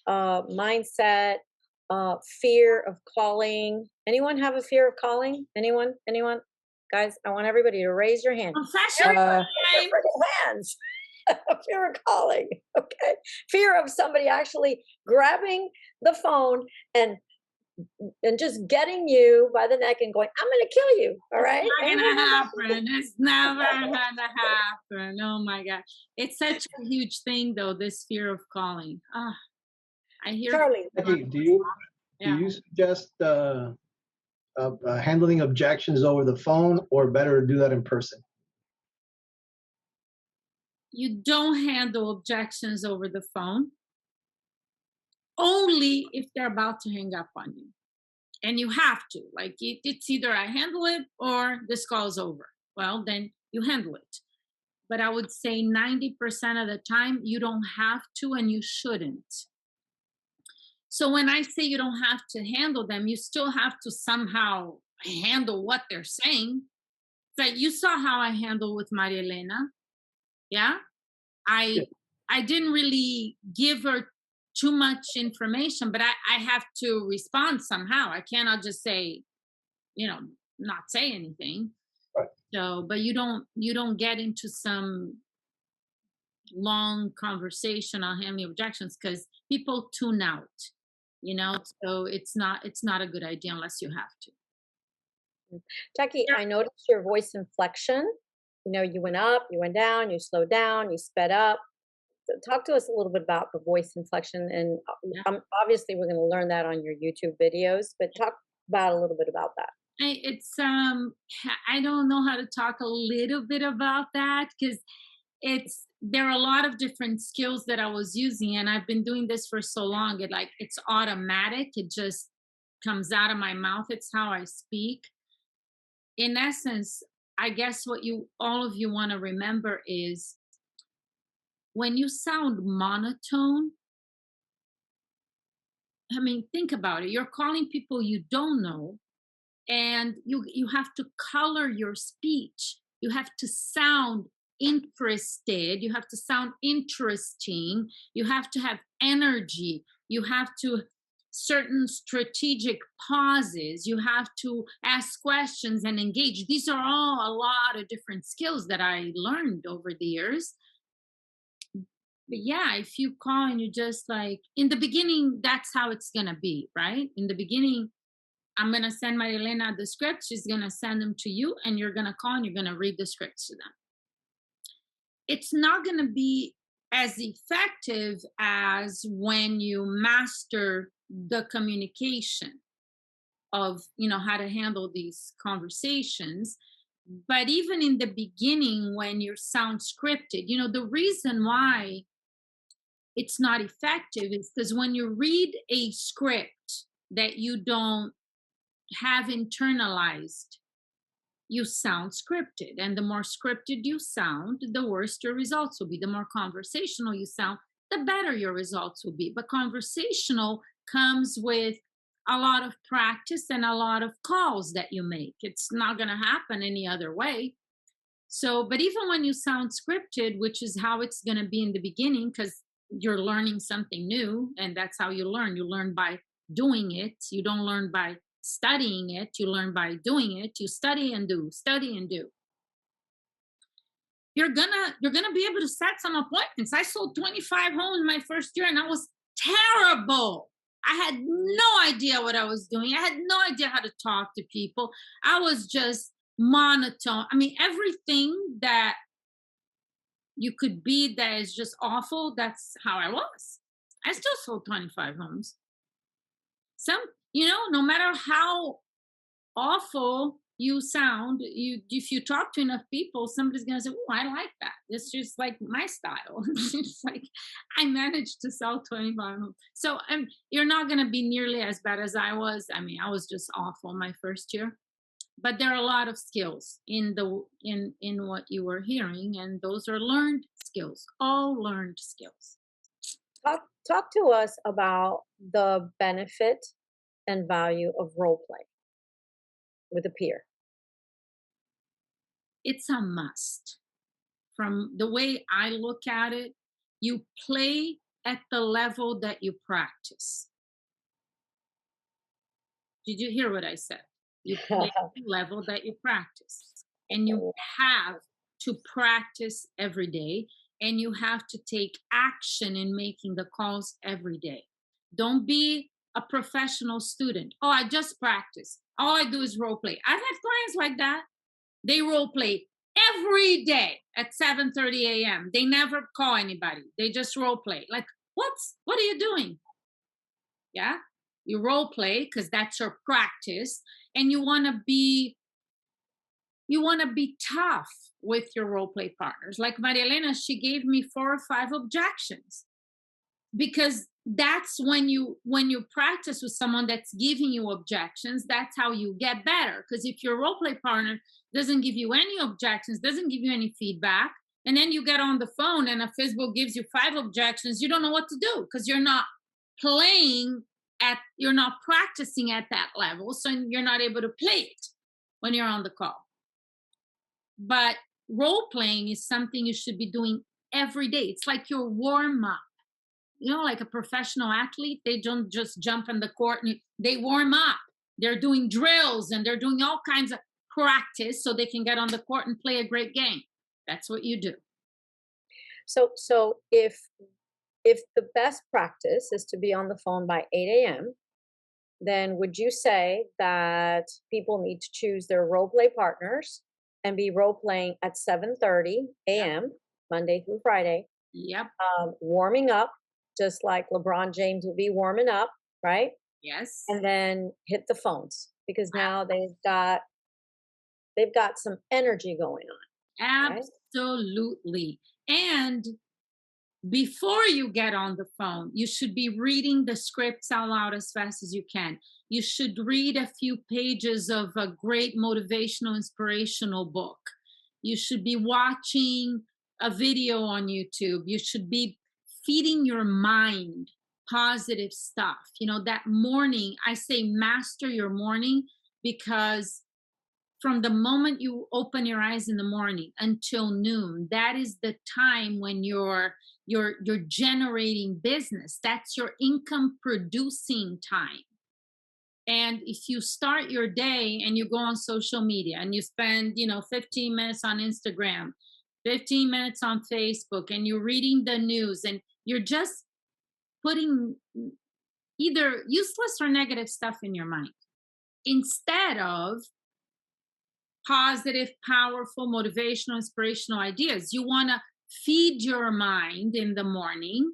mindset, fear of calling. Anyone have a fear of calling? Anyone? Anyone? Guys, I want everybody to raise your hand. Professional Uh, time. Freaking hands. Fear of calling. Okay. Fear of somebody actually grabbing the phone and just getting you by the neck and going, I'm going to kill you. All right. It's not Anyone gonna have that? happen. It's never gonna happen. Oh my gosh. It's such a huge thing though, this fear of calling. Ah, I hear Charlie. Jackie, do you yeah. suggest handling objections over the phone, or better to do that in person? You don't handle objections over the phone only if they're about to hang up on you. And you have to. Like it's either I handle it or this call's over. Well, then you handle it. But I would say 90% of the time you don't have to and you shouldn't. So when I say you don't have to handle them, you still have to somehow handle what they're saying. Like you saw how I handled with Maria Elena. Yeah. I didn't really give her too much information, but I have to respond somehow. I cannot just say, not say anything. Right. So, but you don't get into some long conversation on handling objections because people tune out, so it's not a good idea unless you have to. Jackie, I noticed your voice inflection. You went up, you went down, you slowed down, you sped up. So talk to us a little bit about the voice inflection, and obviously we're going to learn that on your YouTube videos. But talk about a little bit about that. I don't know how to talk a little bit about that because there are a lot of different skills that I was using, and I've been doing this for so long. It's automatic. It just comes out of my mouth. It's how I speak. In essence, I guess what all of you want to remember is when you sound monotone, I mean, think about it. You're calling people you don't know, and you have to color your speech. You have to sound interested. You have to sound interesting. You have to have energy. You have to certain strategic pauses. You have to ask questions and engage. These are all a lot of different skills that I learned over the years. But yeah, if you call and you just in the beginning, that's how it's going to be, right? In the beginning, I'm going to send Maria Elena the script. She's going to send them to you, and you're going to call and you're going to read the scripts to them. It's not going to be as effective as when you master the communication of, how to handle these conversations. But even in the beginning, when you sound scripted, the reason why it's not effective is because when you read a script that you don't have internalized, you sound scripted. And the more scripted you sound, the worse your results will be. The more conversational you sound, the better your results will be. But conversational comes with a lot of practice and a lot of calls that you make. It's not going to happen any other way. So, but even when you sound scripted, which is how it's going to be in the beginning, because you're learning something new, and that's how you learn. You learn by doing it. You don't learn by studying it. You learn by doing it. You study and do, study and do. You're gonna be able to set some appointments. I sold 25 homes my first year, and I was terrible. I had no idea what I was doing. I had no idea how to talk to people. I was just monotone. I mean, everything that you could be that is just awful, that's how I was. I still sold 25 homes. Some, no matter how awful you sound, if you talk to enough people, somebody's gonna say, "Oh, I like that. It's just like my style." It's like I managed to sell 25 homes. So you're not gonna be nearly as bad as I was. I mean, I was just awful my first year. But there are a lot of skills in what you were hearing, and those are learned skills, all learned skills. Talk to us about the benefit and value of role play with a peer. It's a must. From the way I look at it, you play at the level that you practice. Did you hear what I said? You play at the level that you practice. And you have to practice every day. And you have to take action in making the calls every day. Don't be a professional student. Oh, I just practice. All I do is role play. I've had clients like that. They role play every day at 7:30 a.m. They never call anybody. They just role play. Like, what are you doing? Yeah, you role play because that's your practice, and you want to be tough with your role play partners. Like Maria Elena, she gave me 4 or 5 objections because that's when you practice with someone that's giving you objections, that's how you get better. Because if your role play partner doesn't give you any objections, doesn't give you any feedback, and then you get on the phone and a FSBO gives you 5 objections, you don't know what to do because you're not you're not practicing at that level, so you're not able to play it when you're on the call. But role playing is something you should be doing every day. It's like your warm up. Like a professional athlete, they don't just jump on the court and they warm up. They're doing drills and they're doing all kinds of practice so they can get on the court and play a great game. That's what you do. So if the best practice is to be on the phone by 8 a.m., then would you say that people need to choose their role play partners and be role playing at 7:30 a.m. Monday through Friday? Yep. Warming up, just like LeBron James will be warming up, right? Yes. And then hit the phones because now they've got some energy going on. Absolutely. Right? And before you get on the phone, you should be reading the scripts out loud as fast as you can. You should read a few pages of a great motivational, inspirational book. You should be watching a video on YouTube. You should be feeding your mind positive stuff. That morning, I say master your morning, because from the moment you open your eyes in the morning until noon, that is the time when you're generating business. That's your income producing time. And if you start your day and you go on social media and you spend 15 minutes on Instagram, 15 minutes on Facebook, and you're reading the news and you're just putting either useless or negative stuff in your mind instead of positive, powerful, motivational, inspirational ideas. You want to feed your mind in the morning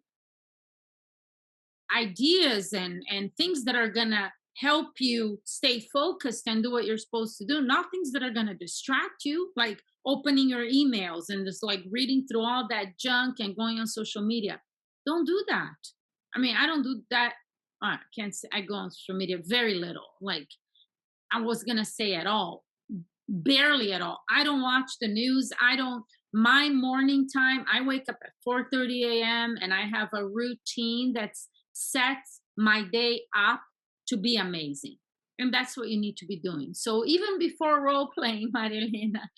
ideas and things that are going to help you stay focused and do what you're supposed to do, not things that are going to distract you, like opening your emails and just like reading through all that junk and going on social media. Don't do that. I mean, I don't do that. I can't say I go on social media very little. Like I was going to say at all. Barely at all. I don't watch the news. My morning time, I wake up at 4:30 a.m. and I have a routine that sets my day up to be amazing. And that's what you need to be doing. So even before role playing, Maria Elena,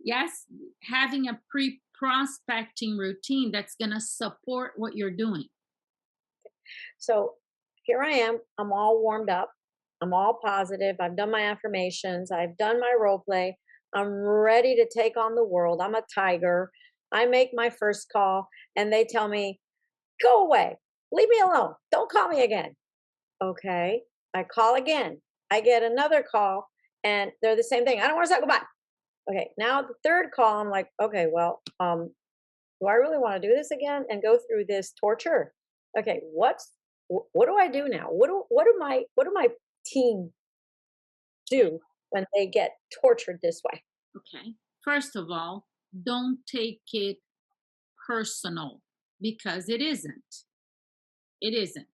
yes, having a pre-prospecting routine that's going to support what you're doing. So here I am. I'm all warmed up. I'm all positive. I've done my affirmations. I've done my role play. I'm ready to take on the world. I'm a tiger. I make my first call and they tell me, go away. Leave me alone. Don't call me again. Okay. I call again. I get another call and they're the same thing. I don't want to say goodbye. Okay. Now the third call, I'm like, okay, well, do I really want to do this again and go through this torture? Okay. What do I do now? What do my team do when they get tortured this way? Okay. First of all, don't take it personal because it isn't. It isn't.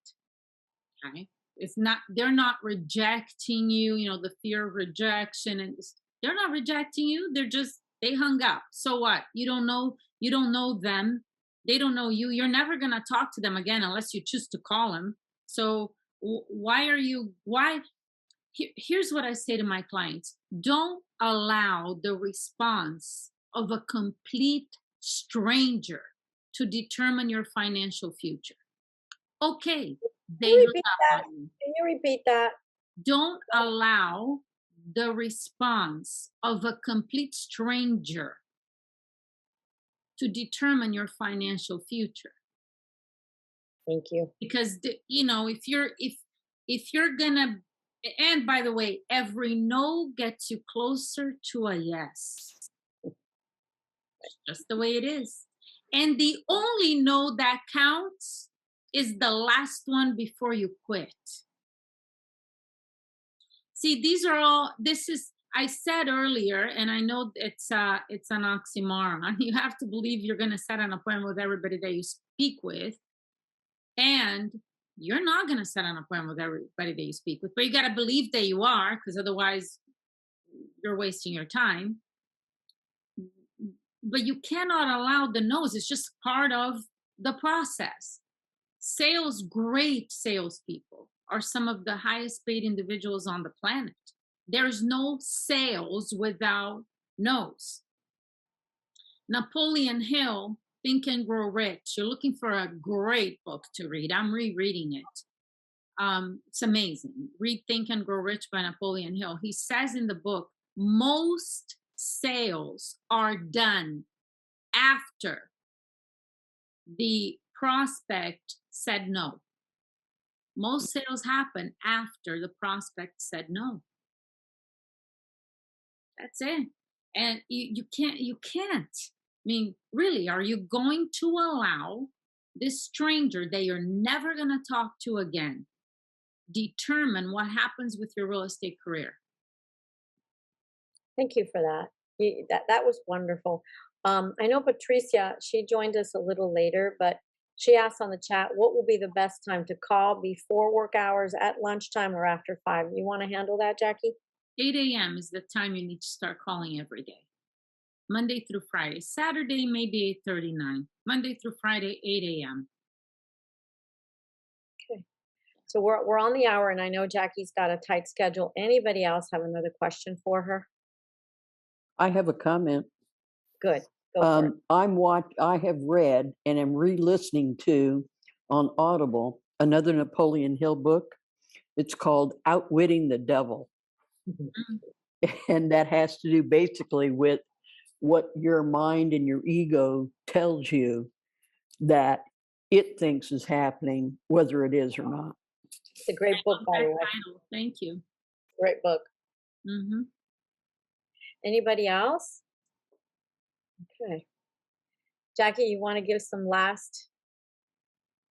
Okay. It's not, they're not rejecting you, you know, the fear of rejection, and they're not rejecting you. They hung up. So what? You don't know them. They don't know you. You're never going to talk to them again unless you choose to call them. So here's what I say to my clients. Don't allow the response of a complete stranger to determine your financial future. Okay, they hung up on you. Can you repeat that? Don't allow the response of a complete stranger to determine your financial future. Thank you. Because you know, if you're gonna, and by the way, every no gets you closer to a yes. That's just the way it is. And the only no that counts is the last one before you quit. See, I said earlier, and I know it's an oxymoron. You have to believe you're going to set an appointment with everybody that you speak with, and you're not going to set an appointment with everybody that you speak with, but you got to believe that you are, because otherwise you're wasting your time. But you cannot allow the no's. It's just part of the process. Great salespeople are some of the highest paid individuals on the planet. There's no sales without no's. Napoleon Hill, Think and Grow Rich. You're looking for a great book to read. I'm rereading it. It's amazing. Read Think and Grow Rich by Napoleon Hill. He says in the book, most sales are done after the prospect said no. Most sales happen after the prospect said no. That's it. And you can't. I mean, really, are you going to allow this stranger that you're never going to talk to again determine what happens with your real estate career? Thank you for that. That was wonderful. I know Patricia, she joined us a little later, but she asked on the chat, what will be the best time to call before work hours, at lunchtime, or after 5? You want to handle that, Jackie? 8 a.m. is the time you need to start calling every day. Monday through Friday. Saturday, maybe 8:39. Monday through Friday, 8 a.m. Okay. So we're on the hour, and I know Jackie's got a tight schedule. Anybody else have another question for her? I have a comment. Good. Go for it. I have read and am re-listening to on Audible another Napoleon Hill book. It's called Outwitting the Devil. And that has to do basically with what your mind and your ego tells you that it thinks is happening, whether it is or not. It's a great book, by the way. Thank you. Great book. Mm-hmm. Anybody else? Okay. Jackie, you want to give some last?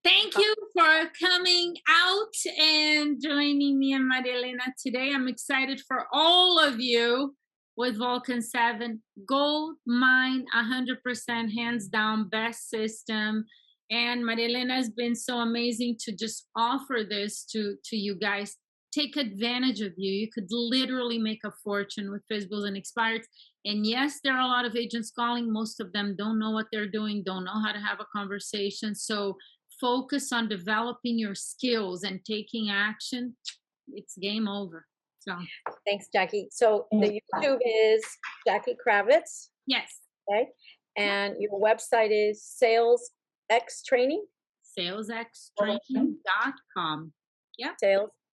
Thank you for coming out and joining me and Maria Elena today. I'm excited for all of you with Vulcan 7. Gold mine, 100%, hands down, best system. And Maria Elena has been so amazing to just offer this to you guys. Take advantage of you. You could literally make a fortune with FSBOs and expireds. And yes, there are a lot of agents calling. Most of them don't know what they're doing, don't know how to have a conversation. So focus on developing your skills and taking action. It's game over. So thanks, Jackie. So the YouTube is Jackie Kravitz. Yes. Okay. And your website is Sales X Training. SalesXtraining.com. Yep.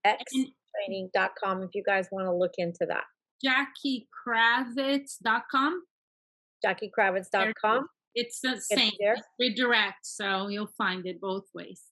SalesXtraining.com if you guys want to look into that. JackieKravitz.com. JackieKravitz.com. It's the same. It's redirect, so you'll find it both ways.